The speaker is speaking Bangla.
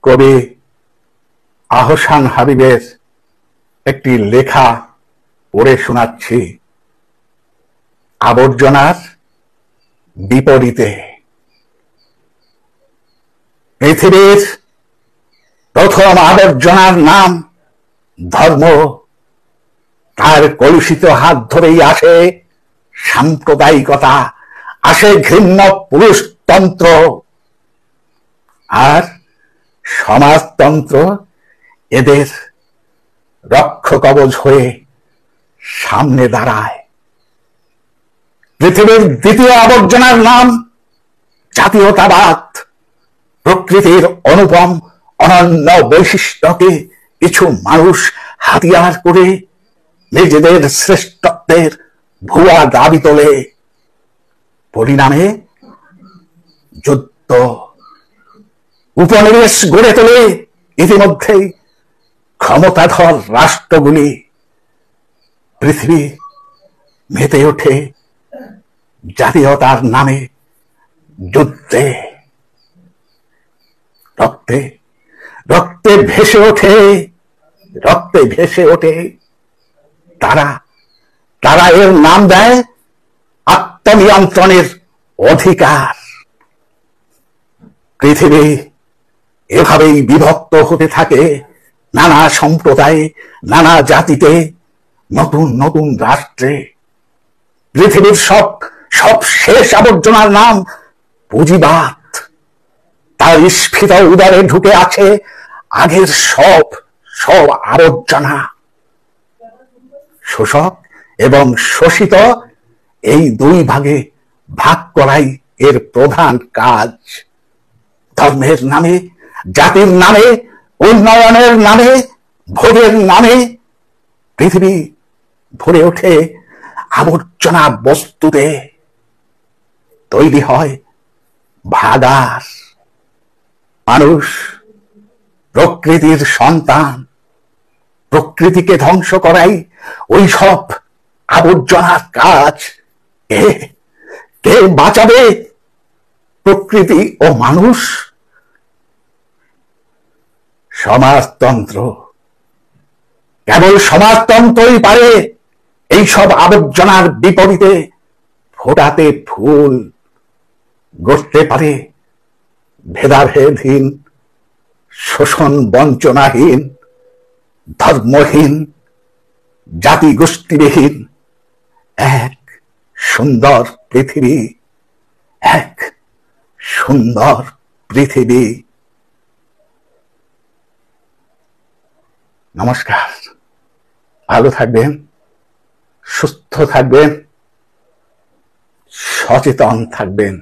কবি আহসান হাবীবের একটি লেখা পড়ে শোনাচ্ছি। আবর্জনার বিপরীতে। পৃথিবীর প্রথম আবর্জনার নাম ধর্ম। তার কলুষিত হাত ধরেই আসে সাম্প্রদায়িকতা, আসে ঘৃণ্য পুরুষতন্ত্র, আর সমাজতন্ত্র এদের রক্ষকবচ হয়ে সামনে দাঁড়ায়। পৃথিবীর দ্বিতীয় আবর্জনার নাম জাতীয়তাবাদ। প্রকৃতির অনুপম অনন্য বৈশিষ্ট্যকে কিছু মানুষ হাতিয়ার করে নিজেদের শ্রেষ্ঠত্বের ভুয়া দাবি তোলে। পরিণামে যুদ্ধ, উপনিবেশ গড়ে তোলে ইতিমধ্যেই ক্ষমতাধর রাষ্ট্রগুলি। পৃথিবী মেতে ওঠে জাতীয়তার নামে যুদ্ধে। রক্তে রক্তে ভেসে ওঠে, রক্তে ভেসে ওঠে তারা এর নাম দেয় আত্মনিয়ন্ত্রণের অধিকার। পৃথিবী এভাবেই বিভক্ত হতে থাকে নানা সম্প্রদায়ে, নানা জাতিতে, নতুন নতুন রাষ্ট্রে। পৃথিবীর সব শেষ আবর্জনার নাম পুঁজিবাদ। তার স্ফীত উদরে ঢুকে আছে আগের সব আবর্জনা। শোষক এবং শোষিত এই দুই ভাগে ভাগ করাই এর প্রধান কাজ। ধর্মের নামে, জাতির নামে, উন্নয়নের নামে, ভোগের নামে পৃথিবী ভরে ওঠে আবর্জনা বস্তুতে। তৈরি হয় ভাগার। মানুষ প্রকৃতির সন্তান। প্রকৃতিকে ধ্বংস করাই ওই সব আবর্জনার কাজ। কে বাঁচাবে প্রকৃতি ও মানুষ? সমাজতন্ত্র। কেবল সমাজতন্ত্রই পারে এইসব আবর্জনার বিপরীতে ফোটাতে ফুল, গড়তে পারে ভেদাভেদহীন, শোষণ বঞ্চনাহীন, ধর্মহীন, জাতি গোষ্ঠীবিহীন এক সুন্দর পৃথিবী। এক সুন্দর পৃথিবী। নমস্কার। ভালো থাকবেন, সুস্থ থাকবেন, সচেতন থাকবেন।